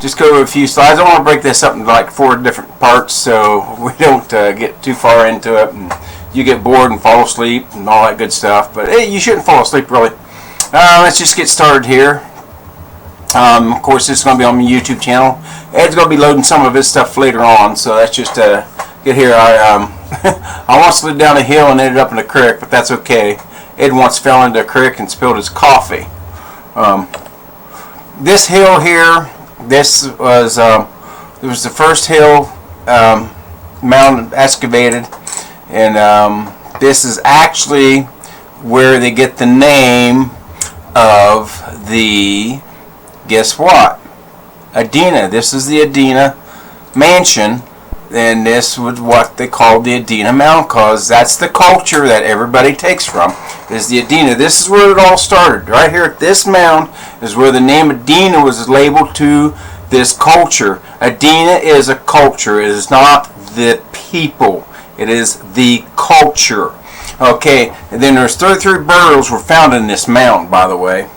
just go over a few slides. I want to break this up into like 4 different parts so we don't get too far into it and you get bored and fall asleep and all that good stuff. But hey, you shouldn't fall asleep really. Let's just get started here. Of course, this is going to be on my YouTube channel. Ed's going to be loading some of his stuff later on, so that's just get here. I once slid down a hill and ended up in a creek, but that's okay. Ed once fell into a creek and spilled his coffee. This hill here, this was it was the first hill mound excavated, and this is actually where they get the name of the, guess what, Adena. This is the Adena mansion, and this was what they called the Adena mound, because that's the culture that everybody takes from, is the Adena. This is where it all started. Right here at this mound is where the name Adena was labeled to this culture. Adena is a culture. It is not the people. It is the culture. Okay, and then there's 33 burials were found in this mound, by the way.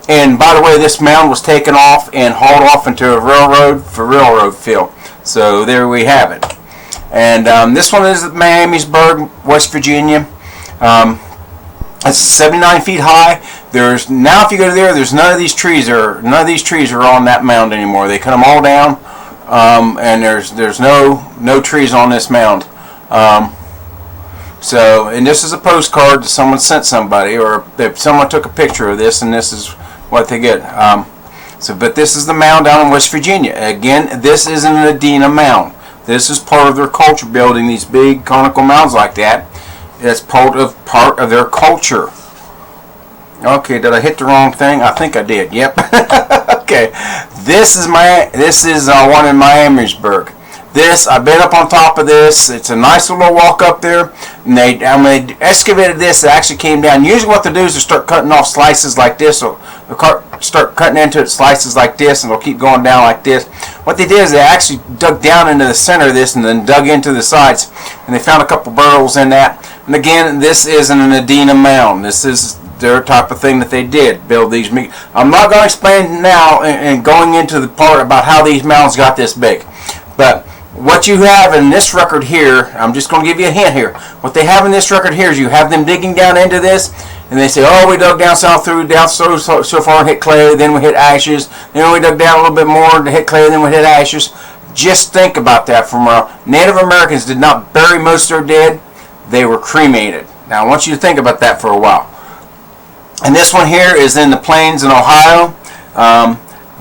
And by the way, this mound was taken off and hauled off into a railroad for railroad fill. So there we have it. And this one is at Miamisburg, West Virginia. It's 79 feet high. There's now, if you go there, there's none of these trees are on that mound anymore. They cut them all down, and there's no trees on this mound. So, and this is a postcard that someone sent somebody, or if someone took a picture of this, and this is what they get. But this is the mound down in West Virginia. Again, this isn't an Adena mound. This is part of their culture, building these big conical mounds like that. It's part of their culture. Okay, did I hit the wrong thing? I think I did. Yep. Okay, this is one in Miamisburg. This, I've been up on top of this. It's a nice little walk up there. And when they excavated this, they actually came down. Usually what they do is they start cutting off slices like this. So they'll start cutting into it slices like this, and they'll keep going down like this. What they did is they actually dug down into the center of this and then dug into the sides. And they found a couple burials in that. And again, this isn't an Adena mound. This is their type of thing that they did, build these. I'm not going to explain now and going into the part about how these mounds got this big. But what you have in this record here, I'm just going to give you a hint here. What they have in this record here is you have them digging down into this, and they say, oh, we dug down so far and hit clay, then we hit ashes, then we dug down a little bit more to hit clay, then we hit ashes. Just think about that. From Native Americans did not bury most of their dead, they were cremated. Now I want you to think about that for a while. And this one here is in the plains in Ohio.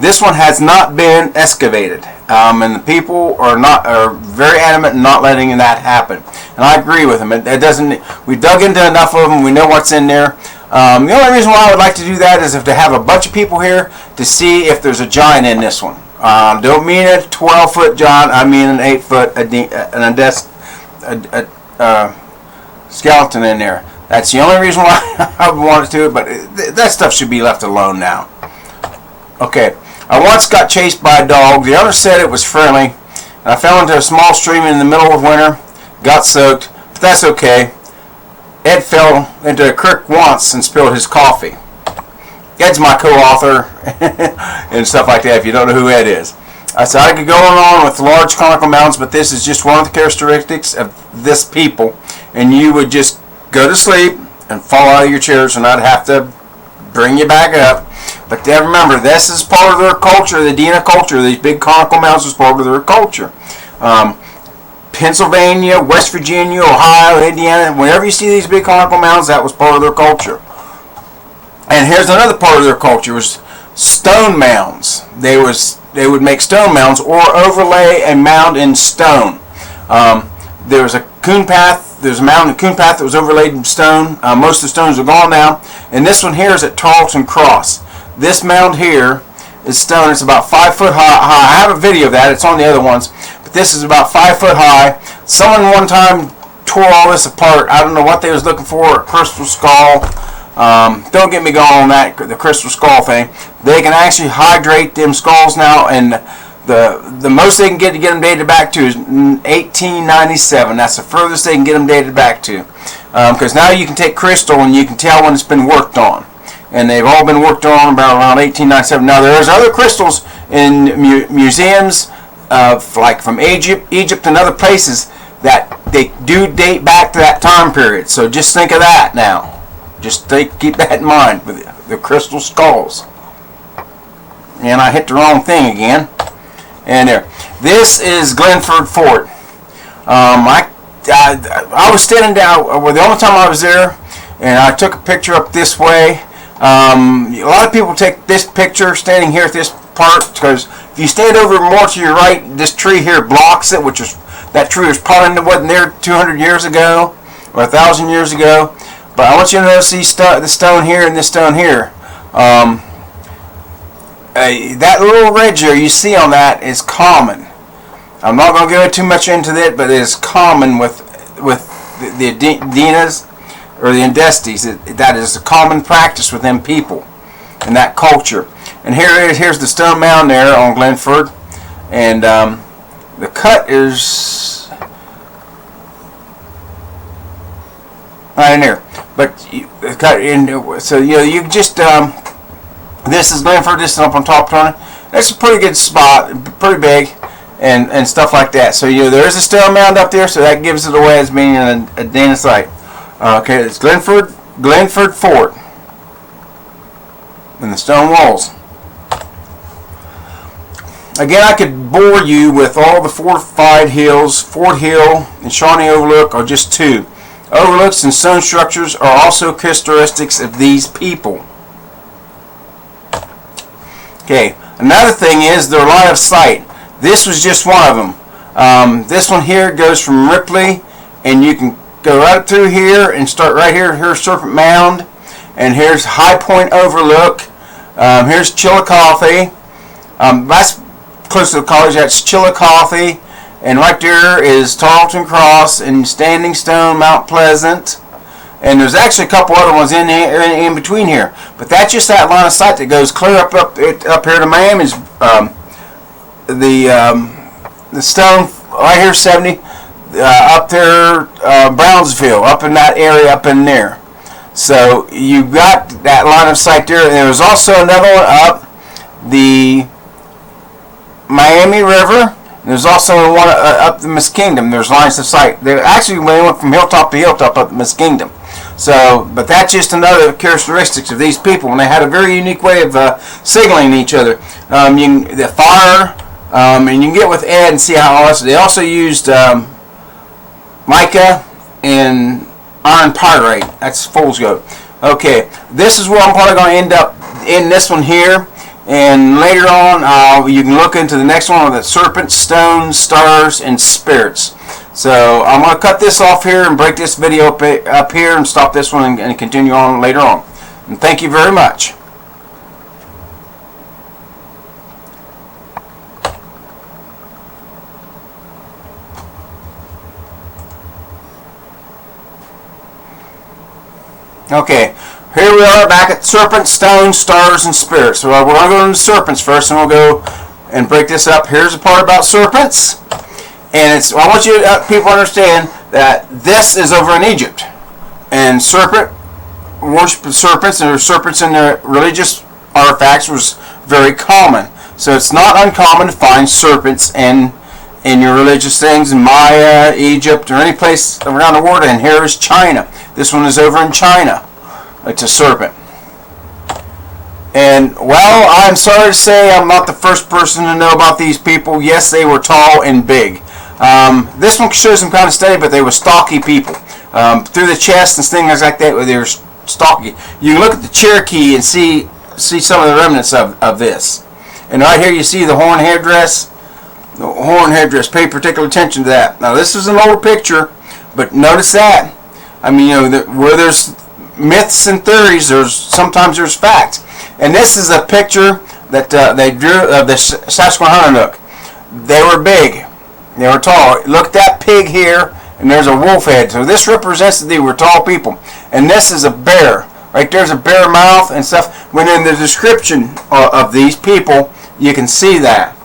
This one has not been excavated, and the people are very adamant in not letting that happen. And I agree with them. It doesn't. We dug into enough of them. We know what's in there. The only reason why I would like to do that is if to have a bunch of people here to see if there's a giant in this one. Don't mean a 12-foot giant. I mean an 8-foot skeleton in there. That's the only reason why I would want to do it. But that stuff should be left alone now. Okay. I once got chased by a dog. The owner said it was friendly. I fell into a small stream in the middle of winter, got soaked, but that's okay. Ed fell into a creek once and spilled his coffee. Ed's my co-author and stuff like that, if you don't know who Ed is. I said I could go on with large conical mounds, but this is just one of the characteristics of this people, and you would just go to sleep and fall out of your chairs, and I'd have to bring you back up. But remember, this is part of their culture, the Adena culture. These big conical mounds is part of their culture. Pennsylvania, West Virginia, Ohio, Indiana, whenever you see these big conical mounds, that was part of their culture. And here's another part of their culture, was stone mounds. They would make stone mounds or overlay a mound in stone. There was a coon path. There's a mound in Coon Path that was overlaid in stone. Most of the stones are gone now. And this one here is at Tarleton Cross. This mound here is stone. It's about 5 foot high. I have a video of that. It's on the other ones. But this is about 5 foot high. Someone one time tore all this apart. I don't know what they was looking for. A crystal skull. Don't get me going on that, the crystal skull thing. They can actually hydrate them skulls now, and the most they can get them dated back to is 1897. That's the furthest they can get them dated back to. Because now you can take crystal and you can tell when it's been worked on. and they've all been worked on about around 1897. Now there's other crystals in museums, like from Egypt and other places, that they do date back to that time period. So just think of that now. Just keep that in mind with the crystal skulls. And I hit the wrong thing again. And there. This is Glenford Fort. I was standing down. Well, the only time I was there, and I took a picture up this way. A lot of people take this picture standing here at this part, because if you stand over more to your right, this tree here blocks it, which is, that tree was probably wasn't there 200 years ago or 1,000 years ago. But I want you to notice the stone here and this stone here. That little ridge here you see on that is common. I'm not going to go too much into it, but it is common with the Dinas or the Andestes. That is a common practice with them people and that culture. And here's the stone mound there on Glenford, and the cut is right in there. But the cut in, so you just this is Glenford. This is up on top of it. That's a pretty good spot, pretty big. And stuff like that. So there is a stone mound up there, so that gives it away as being a Dana site. Okay, it's Glenford Fort and the stone walls. Again, I could bore you with all the fortified hills. Fort Hill and Shawnee Overlook are just two. Overlooks and stone structures are also characteristics of these people. Okay, another thing is their line of sight. This was just one of them. This one here goes from Ripley, and you can go right up through here and start right here. Here's Serpent Mound, and here's High Point Overlook. Here's Chillicothe. That's close to the college. That's Chillicothe, and right there is Tarleton Cross and Standing Stone, Mount Pleasant. And there's actually a couple other ones in between here, but that's just that line of sight that goes clear up here to Miami's. The stone right here, 70, up there, Brownsville, up in that area, up in there. So you got that line of sight there. And there was also another one up the Miami River. And there's also one up the Muskingum. There's lines of sight. They actually went from hilltop to hilltop up the Muskingum. So, but that's just another characteristics of these people, and they had a very unique way of signaling each other. The fire. And you can get with Ed and see how else. They also used mica and iron pyrite. That's fool's gold. Okay, this is where I'm probably going to end up in this one here. And later on, you can look into the next one with the serpents, stones, stars, and spirits. So I'm going to cut this off here and break this video up here and stop this one and continue on later on. And thank you very much. Okay, here we are back at serpents, stones, stars, and spirits. So we're going to go into serpents first, and we'll go and break this up. Here's the part about serpents, and I want you people to understand that this is over in Egypt, and serpent worship of serpents, and there's serpents in their religious artifacts was very common. So it's not uncommon to find serpents in your religious things in Maya, Egypt, or any place around the world. And here is China. This one is over in China. It's a serpent. And, well, I'm sorry to say I'm not the first person to know about these people. Yes, they were tall and big. This one shows them kind of steady, but they were stocky people. Through the chest and things like that, they were stocky. You can look at the Cherokee and see some of the remnants of this. And right here you see the horn headdress. The horn headdress. Pay particular attention to that. Now, this is an older picture, but notice that. I mean, where there's myths and theories, sometimes there's facts. And this is a picture that they drew of the Sasquatch. They were big. They were tall. Look at that pig here, and there's a wolf head. So this represents that they were tall people. And this is a bear. Right there's a bear mouth and stuff. When in the description of these people, you can see that.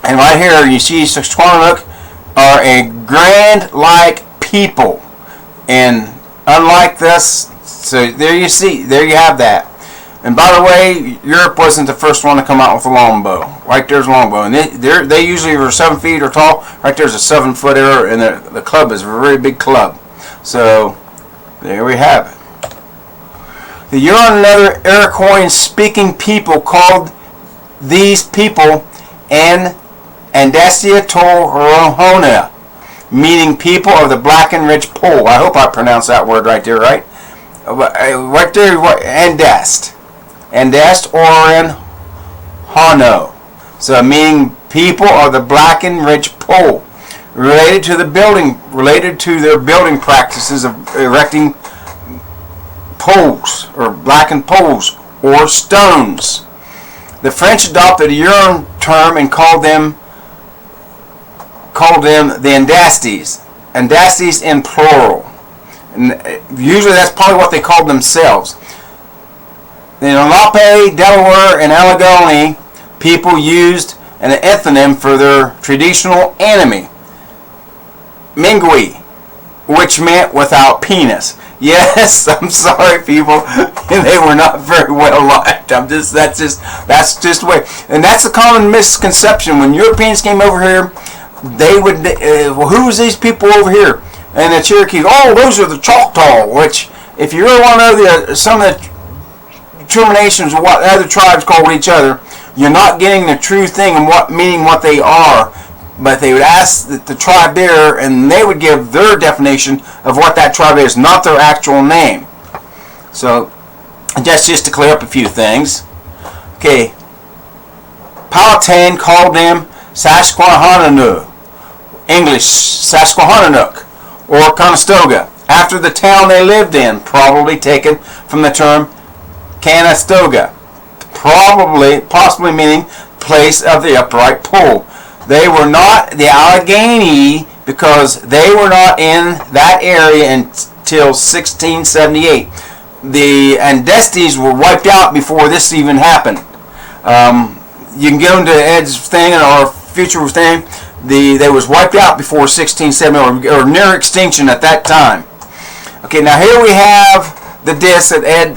And right here, you see Sasquatch are a grand-like people. And unlike this, So there you see, there you have that. And by the way, Europe wasn't the first one to come out with a longbow. Right there's a longbow, and they usually are 7 feet or tall. Right there's a 7-foot arrow, and the club is a very big club. So there we have it. The Huron and other Iroquois-speaking people called these people Andaste Movie, meaning people of the black and rich pole. I hope I pronounced that word right there, right? Right there, Andaste. Andaste or Hano. So meaning people of the black and rich pole. Related to their building practices of erecting poles, or blackened poles, or stones. The French adopted a Huron term and called them the Andastes. Andastes in plural. And usually that's probably what they called themselves. The Lenape, Delaware, and Allegheny people used an ethnonym for their traditional enemy, Mingui, which meant without penis. Yes, I'm sorry, people. They were not very well liked. That's just the way. And that's a common misconception. When Europeans came over here, they would, well, who's these people over here? And the Cherokees, oh, those are the Choctaw. Which, if you really want to know some of the terminations of what other tribes called each other, you're not getting the true thing and meaning what they are. But they would ask the tribe there, and they would give their definition of what that tribe is, not their actual name. So, that's just to clear up a few things. Okay. Powhatan called them Susquehannock, English Susquehannock, or Conestoga, after the town they lived in, probably taken from the term Conestoga, possibly meaning place of the upright pole. They were not the Allegheny because they were not in that area until 1678. The Andastes were wiped out before this even happened. You can get into Ed's thing or future thing. They was wiped out before 1670 or near extinction at that time. Okay, now here we have the disc that Ed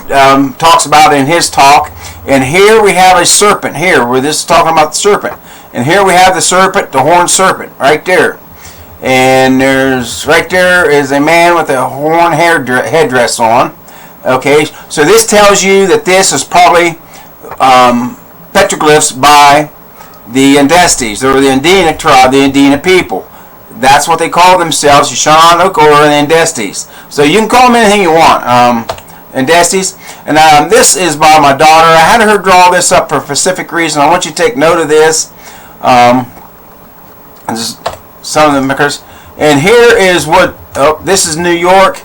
talks about in his talk, and here we have a serpent. Here, where this is talking about the serpent. And here we have the serpent, the horned serpent, right there. And right there is a man with a horn headdress on. Okay, so this tells you that this is probably petroglyphs by the Andastes, or the Indiana tribe, the Indiana people. That's what they call themselves, Shoshannonok or the Andastes. So you can call them anything you want, Andastes. And this is by my daughter. I had her draw this up for a specific reason. I want you to take note of this. Just some of the makers. And here is this is New York,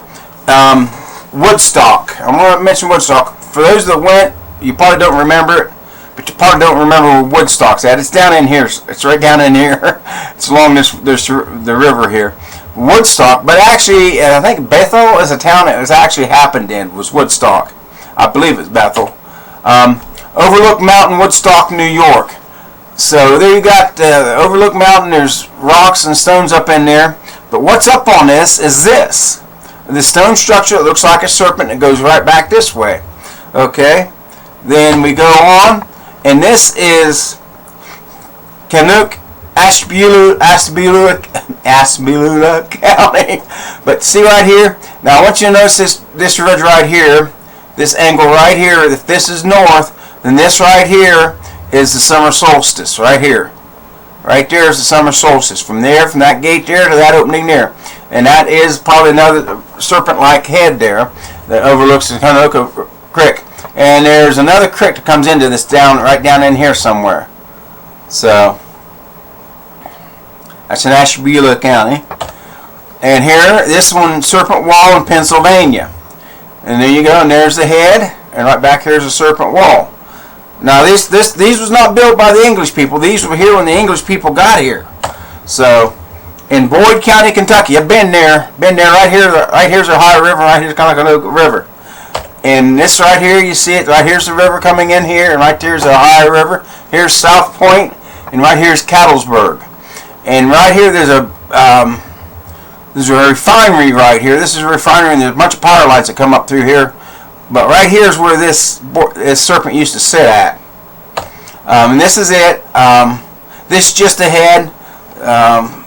Woodstock. I'm going to mention Woodstock. For those that went, you probably don't remember it, but you probably don't remember where Woodstock's at. It's down in here. It's right down in here. It's along the river here. Woodstock, but actually, I think Bethel is a town that was actually happened in, was Woodstock. I believe it's Bethel. Overlook Mountain, Woodstock, New York. So there you got Overlook Mountain. There's rocks and stones up in there. But what's up on this is this. The stone structure that looks like a serpent that goes right back this way. Okay. Then we go on. And this is Canuck, Ashtabula County. But see right here. Now I want you to notice this ridge right here. This angle right here. If this is north, then this right here is the summer solstice right here. Right there is the summer solstice. From that gate there to that opening there. And that is probably another serpent-like head there that overlooks the Conestoga Creek. And there's another creek that comes into this right down in here somewhere. So that's in Ashtabula County. And here, this one, Serpent Wall in Pennsylvania. And there you go, and there's the head, and right back here is a serpent wall. Now these was not built by the English people. These were here when the English people got here. So in Boyd County, Kentucky, I've been there. Right here. Right here's the Ohio River. Right here's Conestoga River. And this right here, you see it. Right here's the river coming in here, and right there's the Ohio River. Here's South Point, and right here's Cattlesburg. And right here there's a refinery right here. This is a refinery, and there's a bunch of power lines that come up through here. But right here is where this serpent used to sit at. And this is it. This is just a head.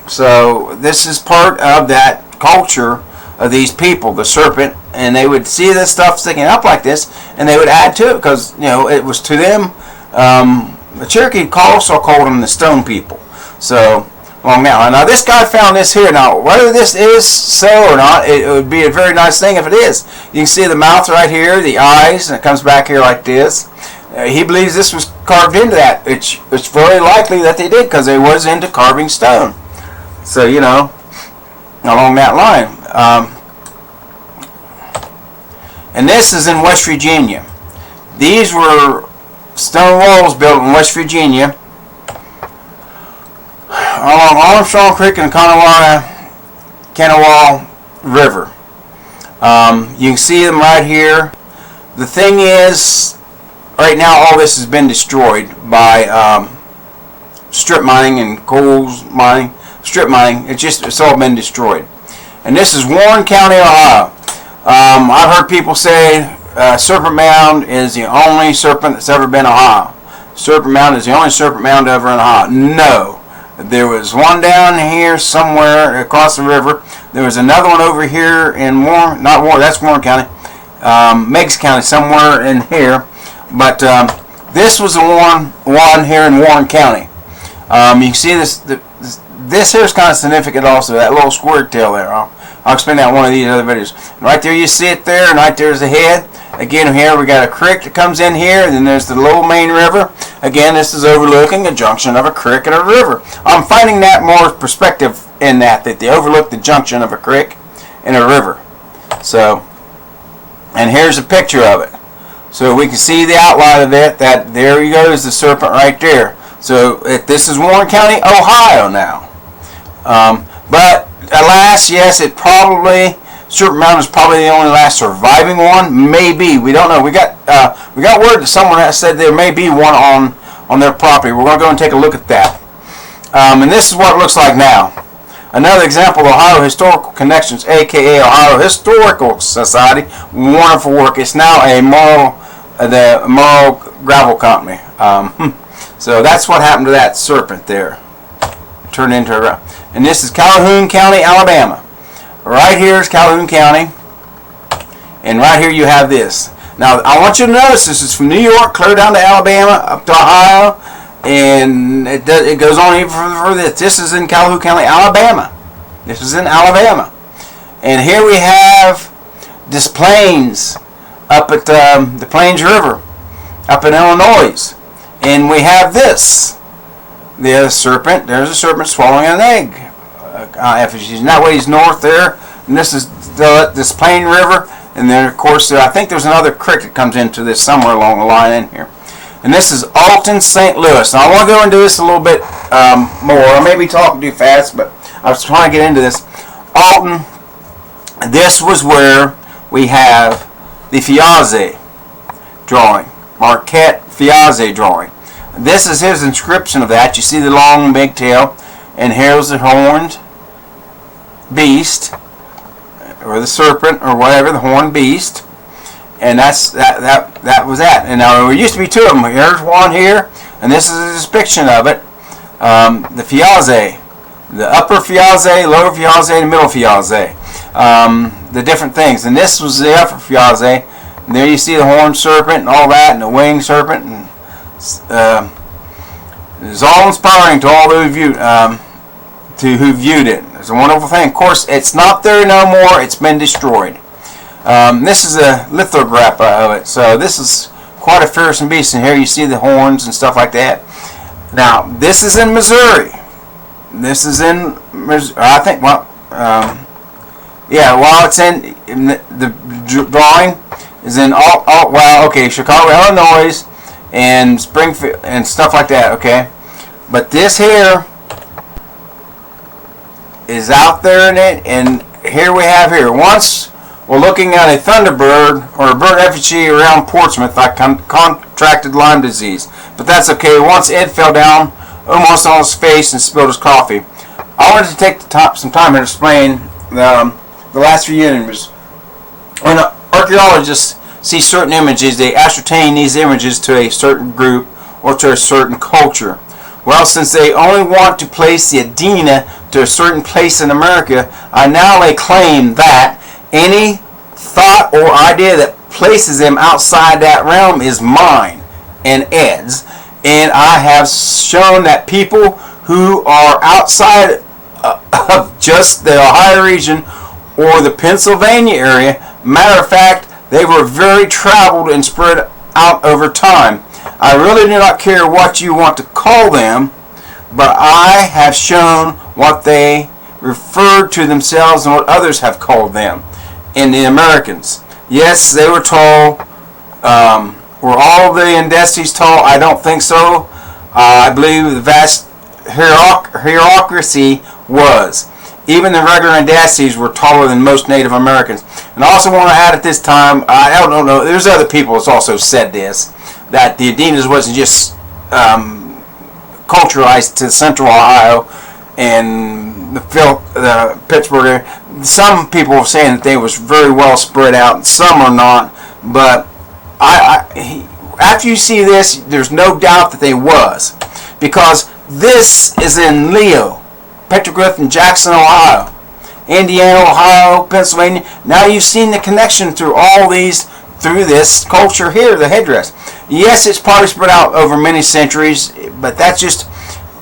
So this is part of that culture of these people, the serpent, and they would see this stuff sticking up like this, and they would add to it because it was to them. The Cherokee also called them the stone people. So long now this guy found this here. Now whether this is so or not, it would be a very nice thing if it is. You can see the mouth right here, the eyes, and it comes back here like this. He believes this was carved into that. It's very likely that they did because they was into carving stone. So along that line. And this is in West Virginia. These were stone walls built in West Virginia along Armstrong Creek and the Kanawha River. You can see them right here. The thing is, right now all this has been destroyed by strip mining and coal mining. Strip mining, it's all been destroyed. And this is Warren County, Ohio. I've heard people say Serpent Mound is the only serpent that's ever been in Ohio. Serpent Mound is the only serpent mound ever in Ohio. No. There was one down here somewhere across the river. There was another one over here in that's Warren County. Meigs County, somewhere in here. But this was the one here in Warren County. You can see this here is kind of significant also, that little square tail there. I'll explain that in one of these other videos. Right there you see it there, and right there's the head. Again, here we got a creek that comes in here, and then there's the little main river. Again, this is overlooking a junction of a creek and a river. I'm finding that more perspective in that they overlook the junction of a creek and a river. So, and here's a picture of it. So we can see the outline of it, that there he goes, the serpent right there. So this is Warren County, Ohio now. But alas, yes, Serpent Mound is probably the only last surviving one. Maybe, we don't know. We got word that someone has said there may be one on their property. We're going to go and take a look at that. And this is what it looks like now. Another example of Ohio Historical Connections, aka Ohio Historical Society. Wonderful work. It's now the Morrow Gravel Company. So that's what happened to that serpent there. Turned into a... And this is Calhoun County, Alabama. Right here is Calhoun County. And right here you have this. Now, I want you to notice this is from New York, clear down to Alabama, up to Ohio. And it goes on even further. This is in Calhoun County, Alabama. This is in Alabama. And here we have this plains up at the Plains River up in Illinois. And we have this. There's a serpent swallowing an egg. Effigies. That way he's north there. And this is this Plain River. And then, of course, I think there's another creek that comes into this somewhere along the line in here. And this is Alton, St. Louis. Now, I want to go into this a little bit more. I may be talking too fast, but I was trying to get into this. Alton, this was where we have the Fiaze drawing. Marquette Fiaze drawing. This is his inscription of that. You see the long big tail, and here's the horned beast, or the serpent, or whatever, the horned beast, and that was that. And now there used to be two of them. Here's one here, and this is a depiction of it. The Fiaze, the upper Fiaze, lower Fiaze, and middle Fiaze. The different things, and this was the upper Fiaze. And there you see the horned serpent and all that, and the winged serpent, and it's all inspiring to all those who viewed it. It's a wonderful thing. Of course, it's not there no more. It's been destroyed. This is a lithograph of it. So this is quite a fearsome beast. And here you see the horns and stuff like that. Now, this is in Missouri. This is in Missouri. I think, it's in the drawing is in Chicago, Illinois, and Springfield and stuff like that. Okay, but this here is out there in it, and here we have once we're looking at a thunderbird or a bird effigy around Portsmouth that contracted Lyme disease, but that's okay. Once Ed fell down almost on his face and spilled his coffee. I wanted to take some time to explain the last few years when archaeologists see certain images, they ascertain these images to a certain group or to a certain culture. Well, since they only want to place the Adena to a certain place in America, I now lay claim that any thought or idea that places them outside that realm is mine and Ed's. And I have shown that people who are outside of just the Ohio region or the Pennsylvania area, matter of fact, they were very traveled and spread out over time. I really do not care what you want to call them, but I have shown what they referred to themselves and what others have called them in the Americans. Yes, they were tall. Were all the Andastes tall? I don't think so. I believe the vast hierarchy was. Even the regular Andastes were taller than most Native Americans. And I also want to add at this time, I don't know, there's other people that's also said this, that the Adenas wasn't just culturalized to Central Ohio and the Pittsburgh area. Some people are saying that they was very well spread out, some are not, but after you see this, there's no doubt that they was, because this is in Leo, Petroglyph, and Jackson, Ohio, Indiana, Ohio, Pennsylvania. Now you've seen the connection through all these, through this culture here, the headdress. Yes, it's probably spread out over many centuries, but that's just,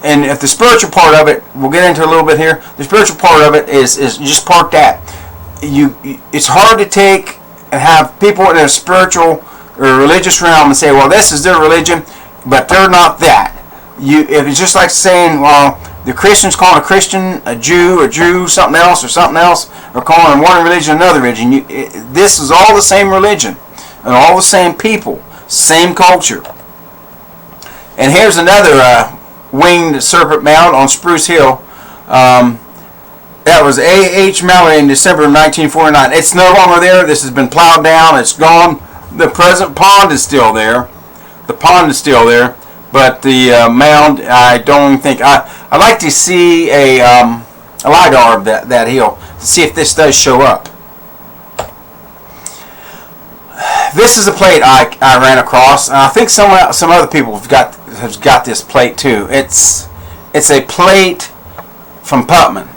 and if the spiritual part of it, we'll get into a little bit here, the spiritual part of it is just park that. It's hard to take and have people in a spiritual or religious realm and say, well, this is their religion, but they're not that. If it's just like saying, well, the Christians calling a Christian a Jew, something else, or calling one religion another religion. This is all the same religion, and all the same people, same culture. And here's another winged serpent mound on Spruce Hill. That was A.H. Mallory in December of 1949. It's no longer there. This has been plowed down. It's gone. The present pond is still there. The pond is still there, but the mound, I don't even think. I'd like to see a LiDAR of that hill to see if this does show up. This is a plate I ran across, and I think some other people have got this plate too. It's a plate from Putman.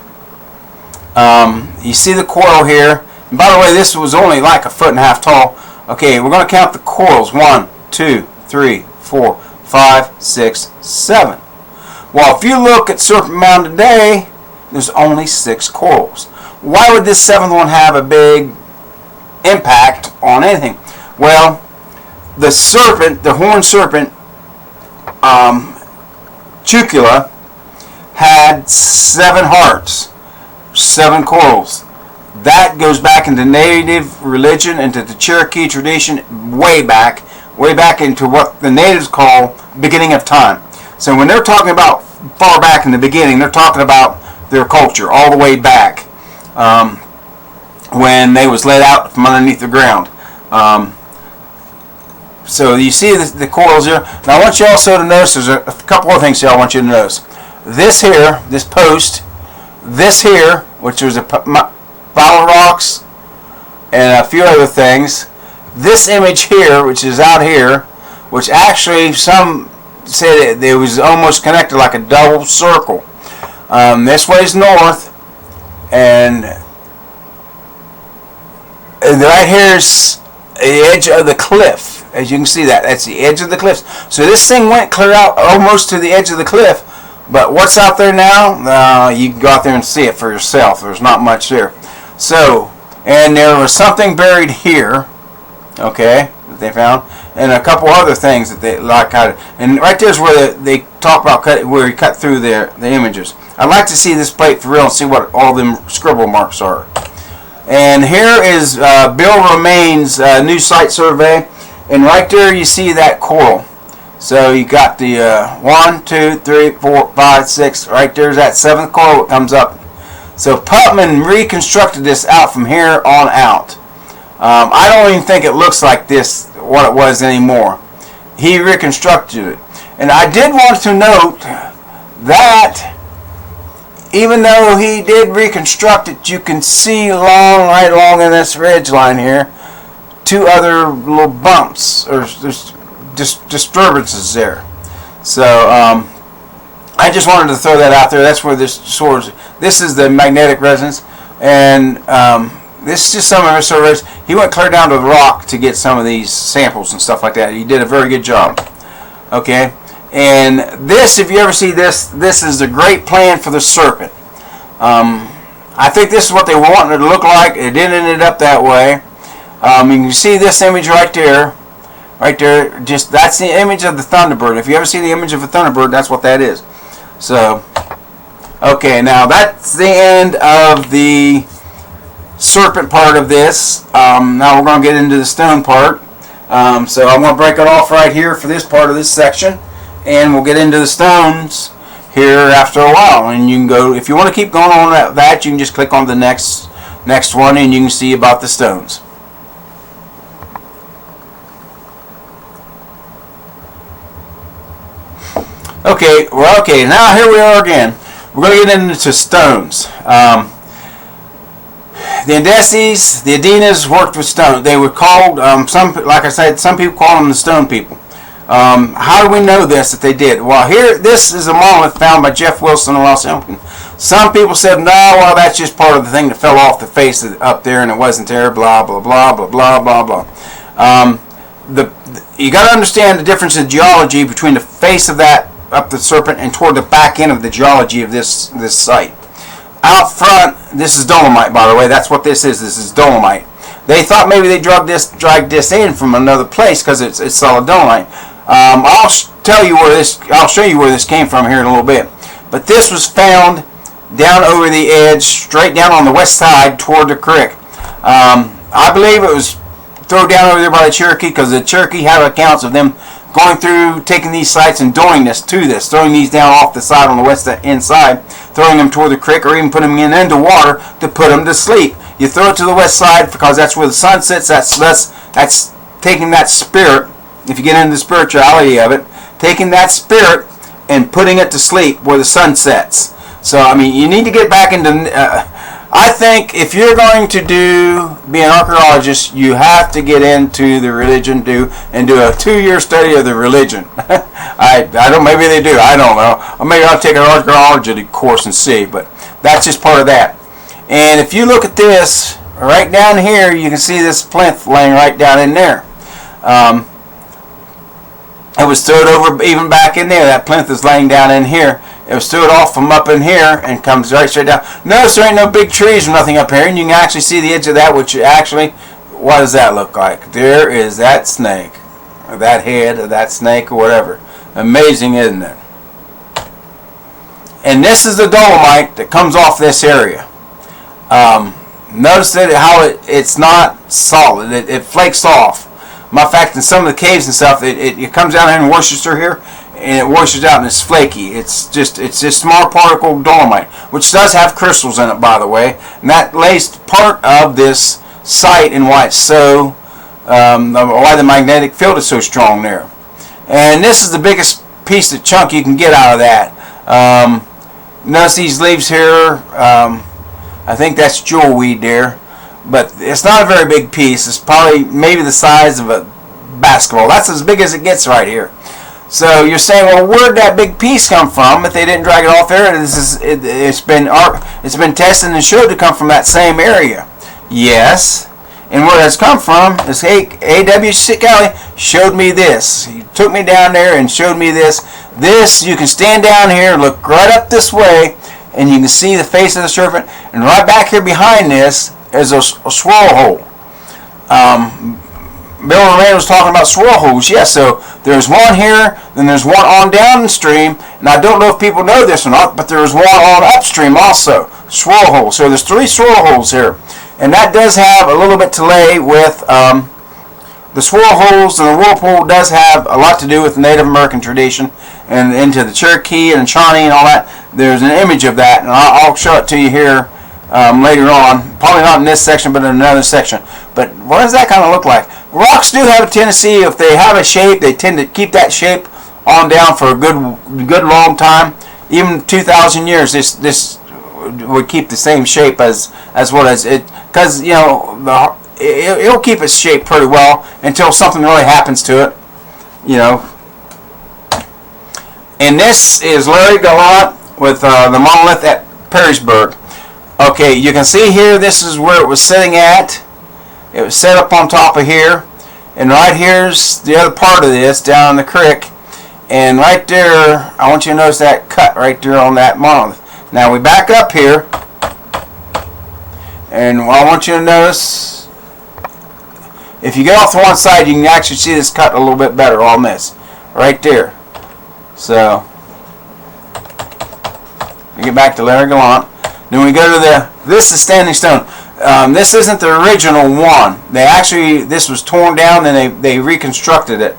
You see the coral here. And by the way, this was only like 1.5 feet tall. Okay, we're going to count the corals. 1, 2, 3, 4, 5, 6, 7. Well, if you look at Serpent Mound today, there's only 6 corals. Why would this 7th one have a big impact on anything? Well, the serpent, the horned serpent, Chucula, had 7 hearts, 7 corals. That goes back into native religion, into the Cherokee tradition, way back into what the natives call beginning of time. So when they're talking about far back in the beginning, they're talking about their culture all the way back when they was let out from underneath the ground. So you see the corals here. Now I want you also to notice there's a couple of things here I want you to notice. This here, this post, this here, which was a pile of rocks and a few other things. This image here, which is out here, which actually some said it was almost connected like a double circle. This way is north, and right here's the edge of the cliff. As you can see, that's the edge of the cliff. So this thing went clear out almost to the edge of the cliff. But what's out there now? You can go out there and see it for yourself. There's not much there. So, and there was something buried here, okay, that they found, and a couple other things that they like. And right there's where they talk about where he cut through the images. I'd like to see this plate for real and see what all them scribble marks are. And here is Bill Romain's new site survey, and right there you see that coral. So you got the 1, 2, 3, 4, 5, 6. Right there's that 7th coral that comes up. So Putman reconstructed this out from here on out. I don't even think it looks like this, what it was anymore. He reconstructed it. And I did want to note that even though he did reconstruct it, you can see right along in this ridge line here, two other little bumps or disturbances there. So I just wanted to throw that out there. That's where this is the magnetic resonance, and this is just some of his surveys. He went clear down to the rock to get some of these samples and stuff like that. He did a very good job. Okay, and this, if you ever see this, this is a great plan for the serpent. I think this is what they wanted it to look like. It didn't end up that way. You can see this image right there. Right there, just that's the image of the Thunderbird. If you ever see the image of a Thunderbird, that's what that is. So, okay, now that's the end of the serpent part of this. Now we're going to get into the stone part. So I'm going to break it off right here for this part of this section, and we'll get into the stones here after a while. And you can go, if you want to keep going on that, you can just click on the next one, and you can see about the stones. Okay, well, okay, now here we are again. We're going to get into stones. The Andastes, the Adinas worked with stone. They were called, like I said, some people call them the stone people. How do we know this, that they did? Well, here, this is a monolith found by Jeff Wilson in Los Angeles. Some people said, no, well, that's just part of the thing that fell off the face up there and it wasn't there, blah, blah, blah, blah, blah, blah, blah. You got to understand the difference in geology between the face of that up the serpent and toward the back end of the geology of this site. Out front, this is dolomite, by the way. That's what this is. This is dolomite. They thought maybe they dragged this in from another place because it's solid dolomite. I'll show you where this came from here in a little bit. But this was found down over the edge, straight down on the west side toward the creek. I believe it was thrown down over there by the Cherokee, because the Cherokee have accounts of them going through, taking these sites and doing this, throwing these down off the side on the west inside, throwing them toward the creek, or even putting them into water to put them to sleep. You throw it to the west side because that's where the sun sets. That's taking that spirit, if you get into the spirituality of it, taking that spirit and putting it to sleep where the sun sets. So, I mean, you need to get back into... I think if you're going to be an archaeologist, you have to get into the religion and do a 2-year study of the religion. I don't, maybe they do, I don't know. Or maybe I'll take an archaeology course and see, but that's just part of that. And if you look at this, right down here, you can see this plinth laying right down in there. It was stowed over even back in there. That plinth is laying down in here. It was stowed off from up in here and comes right straight down. Notice there ain't no big trees or nothing up here, and you can actually see the edge of that, which actually, what does that look like? There is that snake, or that head of that snake, or whatever. Amazing, isn't it? And this is the dolomite that comes off this area. Notice that how it's not solid. It flakes off. Matter of fact, in some of the caves and stuff, it comes down here in Worcester here, and it washes out and it's flaky. It's just small particle dolomite, which does have crystals in it, by the way, and that lays part of this site and why it's so, why the magnetic field is so strong there. And this is the biggest piece of chunk you can get out of that. Notice these leaves here. I think that's jewelweed there, but it's not a very big piece. It's probably maybe the size of a basketball. That's as big as it gets right here. So you're saying, well, where'd that big piece come from? If they didn't drag it off there, it's been tested and showed to come from that same area. Yes, and where it's come from is A.W. Kelly showed me this. He took me down there and showed me this. This, you can stand down here, look right up this way, and you can see the face of the serpent. And right back here behind this is a swirl hole. Bill Remain was talking about swirl holes. Yes, so there's one here, then there's one on downstream, and I don't know if people know this or not, but there's one on upstream also, swirl holes. So there's 3 swirl holes here, and that does have a little bit to lay with the swirl holes, and the whirlpool does have a lot to do with the Native American tradition, and into the Cherokee and Shawnee and all that. There's an image of that, and I'll show it to you here later on. Probably not in this section, but in another section. But what does that kind of look like? Rocks do have a tendency, if they have a shape, they tend to keep that shape on down for a good long time. Even 2,000 years, this would keep the same shape as what is it. Because, you know, it'll keep its shape pretty well until something really happens to it, you know. And this is Larry Gallant with the monolith at Perrysburg. Okay, you can see here, this is where it was sitting at. It was set up on top of here. And right here's the other part of this, down in the creek. And right there, I want you to notice that cut right there on that monolith. Now we back up here. And I want you to notice, if you get off the one side, you can actually see this cut a little bit better on this. Right there. So, we get back to Larry Gallant. Then we go to this is Standing Stone. This isn't the original one. This was torn down and they reconstructed it.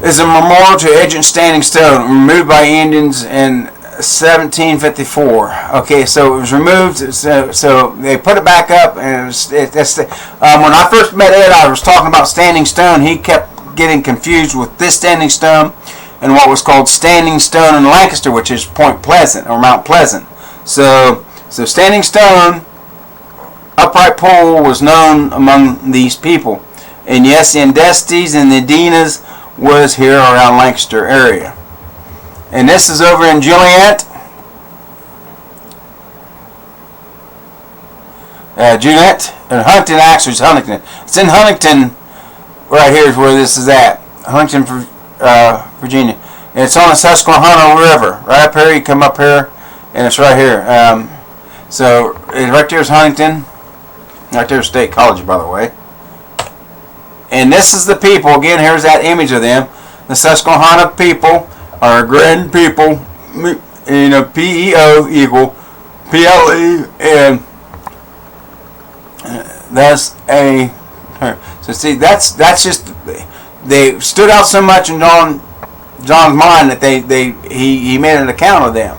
It's a memorial to Agent Standing Stone, removed by Indians in 1754. Okay, so it was removed. So they put it back up, and when I first met Ed, I was talking about Standing Stone. He kept getting confused with this Standing Stone and what was called Standing Stone in Lancaster, which is Point Pleasant or Mount Pleasant. So Standing Stone, upright pole, was known among these people. And yes, the Andastes and the Adinas was here around Lancaster area. And this is over in Juliet. Juliet and Huntington, actually it's Huntington. It's in Huntington, right here is where this is at. Huntington, Virginia. And it's on the Susquehanna River. Right up here, you come up here, and it's right here. So right there is Huntington. Right there is State College, by the way. And this is the people. Again, here's that image of them. The Susquehanna people are grand people. You know, PEO equal PLE, and that's a. So see, that's just, they stood out so much in John's mind that he made an account of them.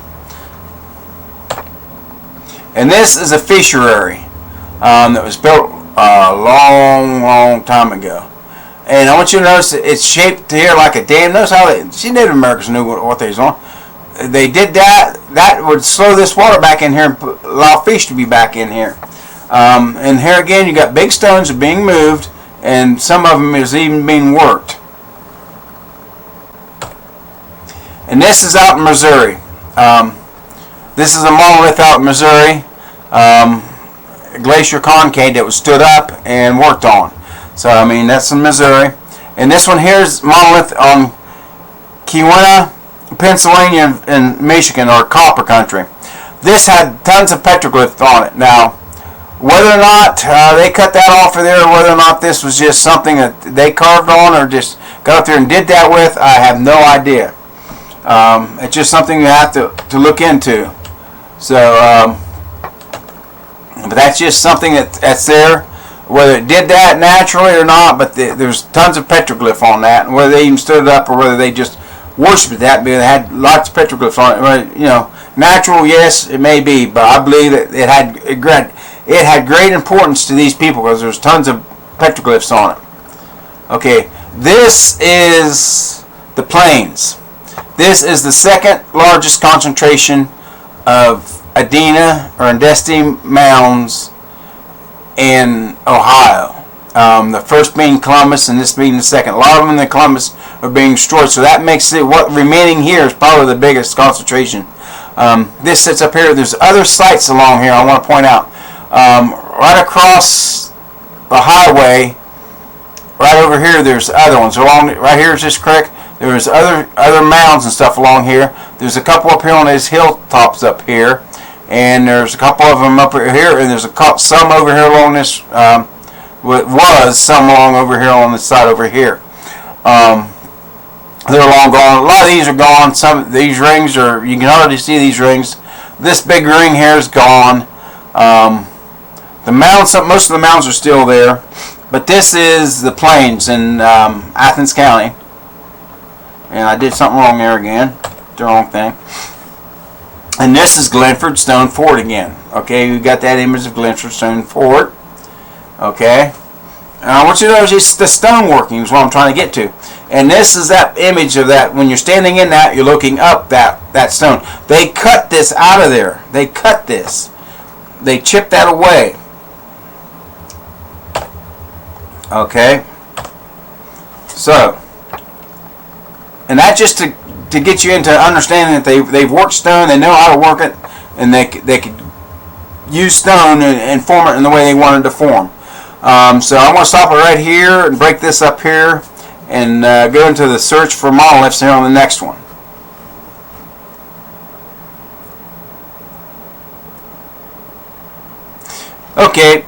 And this is a fishery that was built a long time ago. And I want you to notice that it's shaped here like a dam. Notice how Native Americans knew what they was on. They did that. That would slow this water back in here and allow fish to be back in here. And here again, you got big stones being moved, and some of them is even being worked. And this is out in Missouri. This is a monolith out in Missouri. Glacier concave that was stood up and worked on. So I mean, that's in Missouri. And this one here is monolith on Keweenaw, Pennsylvania, and Michigan, or Copper Country. This had tons of petroglyphs on it. Now, whether or not they cut that off of there, or whether or not this was just something that they carved on or just got up there and did that with, I have no idea. It's just something you have to look into. So, but that's just something that's there. Whether it did that naturally or not, but there's tons of petroglyph on that, and whether they even stood it up or whether they just worshipped that, because it had lots of petroglyphs on it. Well, you know, natural, yes, it may be, but I believe that it had great importance to these people because there's tons of petroglyphs on it. Okay, this is the plains. This is the second largest concentration of Adena or Andaste mounds in Ohio. The first being Columbus, and this being the second. A lot of them in Columbus are being destroyed, so that makes it, what remaining here is probably the biggest concentration. This sits up here. There's other sites along here I want to point out. Right across the highway, right over here, there's other ones. Right here is this creek. There's other mounds and stuff along here. There's a couple up here on these hilltops up here. And there's a couple of them up here, and there's some over here along this, some along over here on this side over here. They're long gone. A lot of these are gone. Some of these rings are, you can hardly see these rings. This big ring here is gone. The mounds, most of the mounds are still there. But this is the plains in Athens County. And I did something wrong there again. The wrong thing. And this is Glenford Stone Fort again. Okay, we got that image of Glenford Stone Fort. Okay. And I want you to notice the stone working is what I'm trying to get to. And this is that image of that. When you're standing in that, you're looking up that stone. They cut this out of there. They cut this. They chipped that away. Okay. So, and that just to get you into understanding that they've worked stone, they know how to work it, and they could use stone and form it in the way they wanted to form. So I'm going to stop it right here and break this up here and go into the search for monoliths here on the next one. Okay,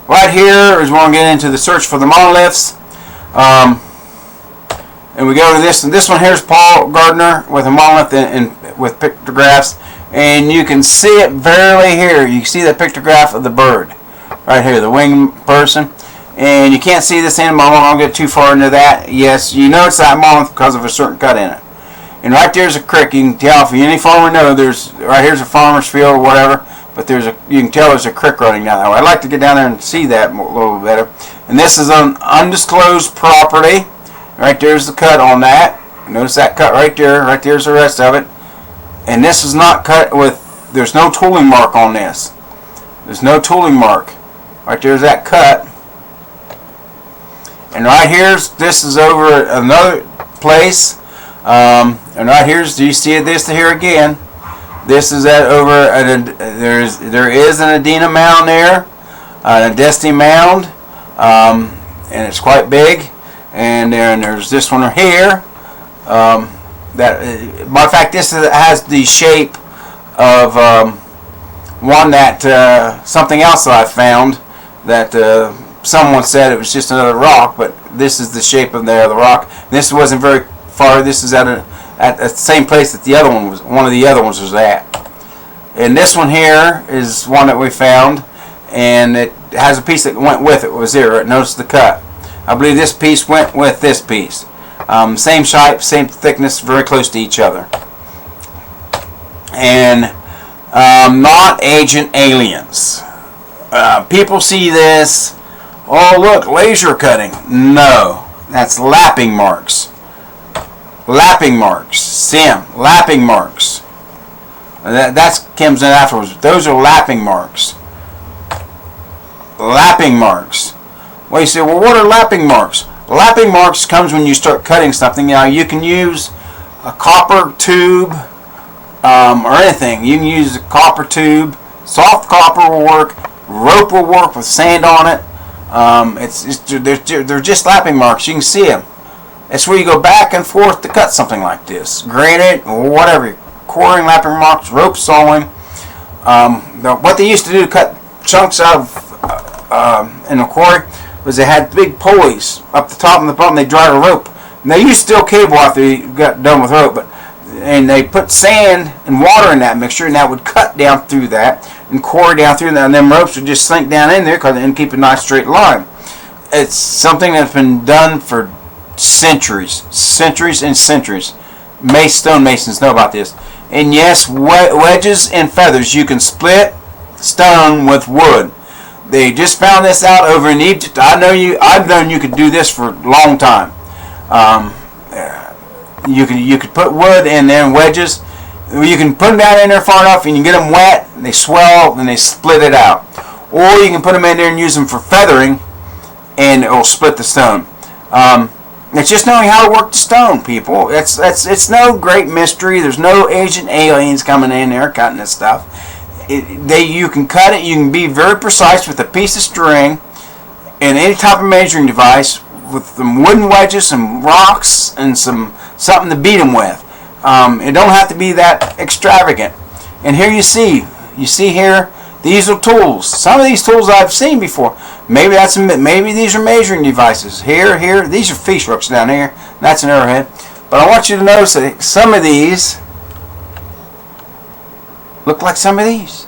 right here is where we're going to get into the search for the monoliths. And we go to this, and this one here is Paul Gardner with a monolith with pictographs, and you can see it barely here. You can see the pictograph of the bird right here, the winged person, and you can't see this animal. I won't get too far into that. Yes, you know it's that monolith because of a certain cut in it. And right there's a creek. You can tell if any farmer know there's right here's a farmer's field or whatever, but you can tell there's a creek running down that way. I'd like to get down there and see that a little bit better. And this is an undisclosed property. Right there's the cut on that. Notice that cut right there. Right there's the rest of it. And this is not cut with, there's no tooling mark on this. There's no tooling mark. Right there's that cut. And right here's, this is over another place. And right here's, do you see this here again? This is at over, there is an Adena mound there. An Andaste mound. And it's quite big. And then there's this one here. Matter of fact, this has the shape of one that something else that I found that someone said it was just another rock, but this is the shape of the rock. This wasn't very far. This is at the same place that the other one was. One of the other ones was at. And this one here is one that we found, and it has a piece that went with it. Was there? Notice the cut. I believe this piece went with this piece. Same shape, same thickness, very close to each other. And not Agent Aliens. People see this, oh look, laser cutting. No, that's lapping marks. Lapping marks. Sim, lapping marks. That comes in afterwards. Those are lapping marks. Lapping marks. Well, you say, well, what are lapping marks? Lapping marks comes when you start cutting something. Now, you can use a copper tube or anything. You can use a copper tube. Soft copper will work. Rope will work with sand on it. They're just lapping marks. You can see them. It's where you go back and forth to cut something like this. Granite or whatever. Quartering, lapping marks, rope sawing. What they used to do to cut chunks out of in a quarry was they had big pulleys up the top and the bottom. They dried a rope. And they used steel cable after you got done with rope, and they put sand and water in that mixture, and that would cut down through that and quarry down through that, and them ropes would just sink down in there and keep a nice straight line. It's something that's been done for centuries and centuries. Stonemasons know about this. And yes, wedges and feathers. You can split stone with wood. They just found this out over in Egypt. I've known you could do this for a long time. You could put wood in there and wedges. You can put them down in there far enough, and you get them wet, and they swell, and they split it out. Or you can put them in there and use them for feathering, and it will split the stone. It's just knowing how to work the stone, people. It's no great mystery. There's no Agent Aliens coming in there cutting this stuff. You can cut it. You can be very precise with a piece of string and any type of measuring device with some wooden wedges, some rocks, and something to beat them with. It don't have to be that extravagant. And here you see here, these are tools. Some of these tools I've seen before. Maybe these are measuring devices. Here, these are fish hooks down here. That's an arrowhead. But I want you to notice that some of these look like some of these.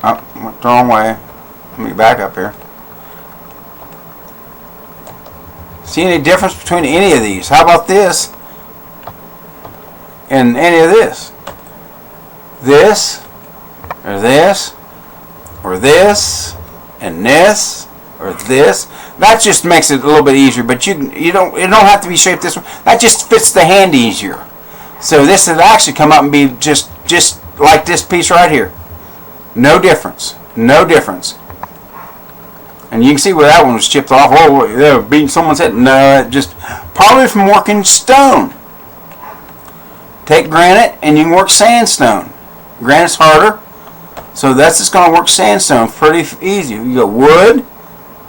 Oh, went the wrong way. Let me back up here. See any difference between any of these? How about this and any of this? This, or this, or this, and this, or this. That just makes it a little bit easier. But it don't have to be shaped this way. That just fits the hand easier. So this would actually come up and be just like this piece right here. No difference. No difference. And you can see where that one was chipped off. Oh, they were beating someone's head. No, it just probably from working stone. Take granite and you can work sandstone. Granite's harder, so that's just going to work sandstone pretty easy. You got wood,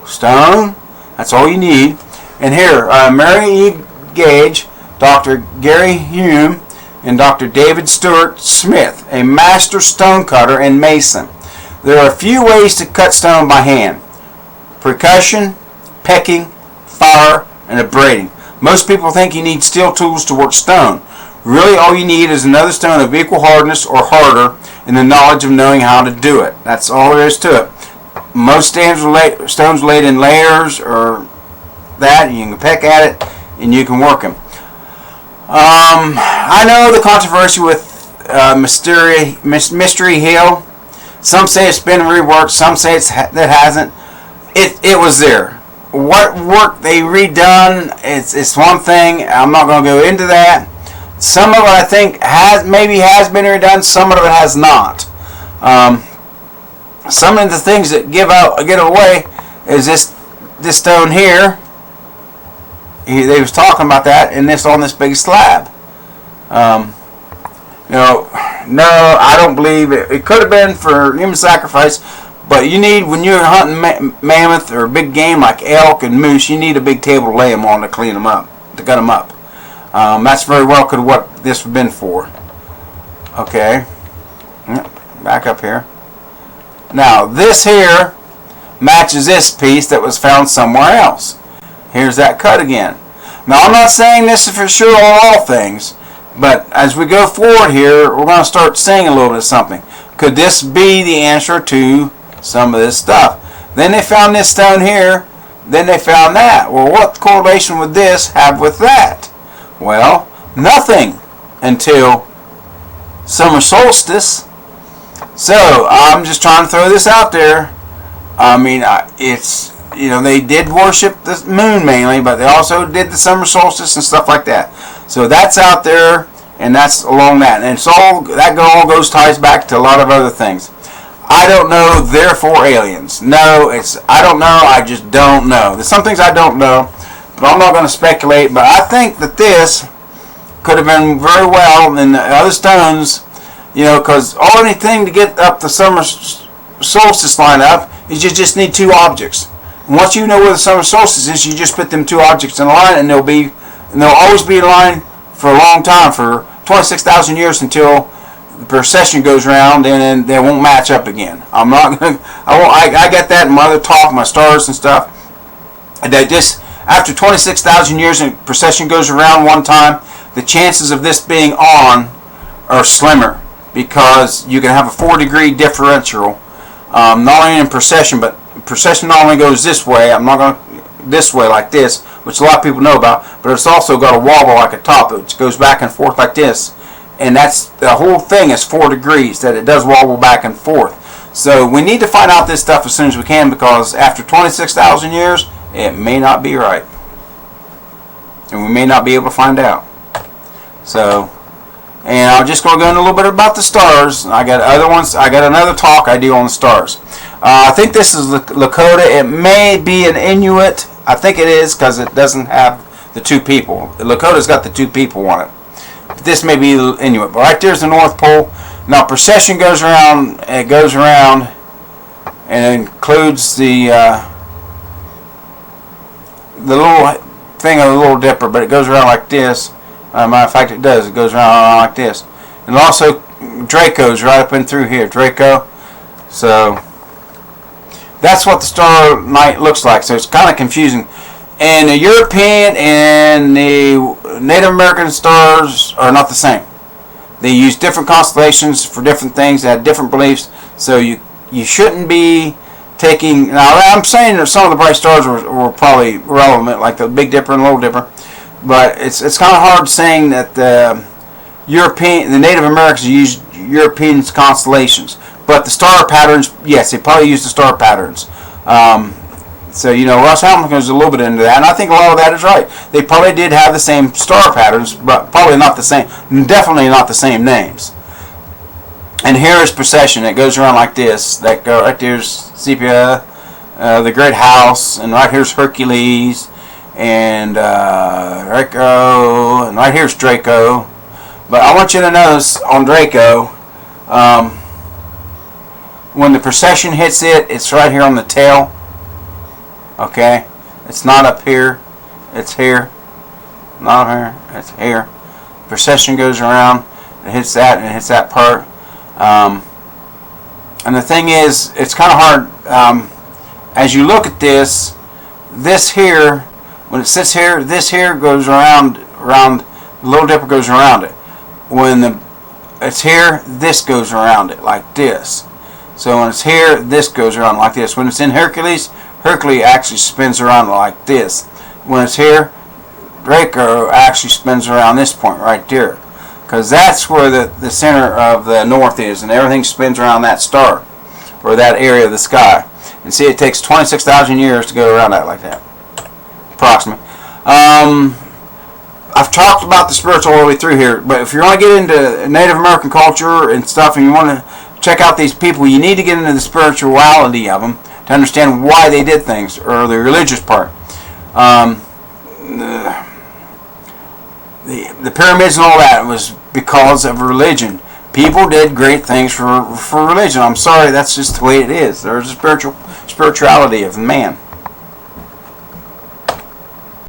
stone, that's all you need. And here, Mary E. Gage, Dr. Gary Hume, and Dr. David Stewart Smith, a master stone cutter and mason. There are a few ways to cut stone by hand: percussion, pecking, fire, and abrading. Most people think you need steel tools to work stone. Really, all you need is another stone of equal hardness or harder, and the knowledge of knowing how to do it. That's all there is to it. Most stones laid in layers or that, you can peck at it and you can work them. I know the controversy with Mystery Hill. Some say it's been reworked, some say that hasn't. It was there. What work they redone, it's one thing. I'm not going to go into that. Some of it I think has been redone. Some of it has not. Some of the things that get away is this stone here. They was talking about that, and this on this big slab. No, I don't believe it. It could have been for human sacrifice, but you need, when you're hunting mammoth or big game like elk and moose, you need a big table to lay them on to clean them up, to gut them up. That's very well could what this would have been for. Okay, back up here. Now this here matches this piece that was found somewhere else. Here's that cut again. Now I'm not saying this is for sure on all things, but as we go forward here, we're going to start saying a little bit of something. Could this be the answer to some of this stuff? Then they found this stone here, then they found that. Well, what correlation would this have with that? Well, nothing until summer solstice. So I'm just trying to throw this out there. I mean, it's, they did worship the moon mainly, but they also did the summer solstice and stuff like that. So that's out there, and that's along that. And it's all ties back to a lot of other things. I don't know, therefore aliens. No, I don't know, I just don't know. There's some things I don't know, but I'm not going to speculate. But I think that this could have been very well in the other stones, because all anything to get up the summer solstice line up is you just need two objects. And once you know where the summer solstice is, you just put them two objects in a line, and they'll always be in line for a long time, for 26,000 years, until the precession goes around, and then they won't match up again. I'm not gonna. I get that in my other talk, my stars and stuff. That just after 26,000 years and precession goes around one time, the chances of this being on are slimmer, because you can have a 4-degree differential, not only in precession, but precession not only goes this way. I'm not going this way like this, which a lot of people know about, but it's also got a wobble like a top, which goes back and forth like this. And that's the whole thing is 4 degrees, that it does wobble back and forth. So we need to find out this stuff as soon as we can, because after 26,000 years, it may not be right, and we may not be able to find out. So, and I'm just going to go into a little bit about the stars. I got other ones. I got another talk I do on the stars. I think this is Lakota. It may be an Inuit. I think it is, because it doesn't have the two people. Lakota's got the two people on it. This may be Inuit, but right there's the North Pole. Now precession goes around. It goes around and includes the little thing of the Little Dipper, but it goes around like this. Matter of fact, it does. It goes around like this, and also Draco's right up and through here. Draco. So that's what the star night looks like. So it's kind of confusing. And the European and the Native American stars are not the same. They use different constellations for different things. They have different beliefs. So you shouldn't be taking... Now, I'm saying that some of the bright stars were probably relevant, like the Big Dipper and Little Dipper. But it's kind of hard saying that the Native Americans use European constellations. But the star patterns, yes, they probably use the star patterns. So, Ross Hamilton goes a little bit into that, and I think a lot of that is right. They probably did have the same star patterns, but probably not the same, definitely not the same names. And here is precession. It goes around like this. That go right there's sepia, the great house, and right here's Hercules, and Draco, and right here's Draco. But I want you to notice on Draco, when the procession hits it, it's right here on the tail. Okay, it's not up here, it's here. Not here, it's here. Procession goes around, it hits that, and it hits that part. And the thing is, it's kind of hard. As you look at this here, when it sits here, this here goes around. The Little Dipper goes around it. When it's here, this goes around it like this. So when it's here, this goes around like this. When it's in Hercules, Hercules actually spins around like this. When it's here, Draco actually spins around this point right there. Because that's where the center of the north is, and everything spins around that star, or that area of the sky. And see, it takes 26,000 years to go around that like that, approximately. I've talked about the spiritual all the way through here, but if you want to get into Native American culture and stuff, and you want to check out these people, you need to get into the spirituality of them to understand why they did things, or the religious part. The pyramids and all that was because of religion. People did great things for religion. I'm sorry, that's just the way it is. There's a spirituality of man.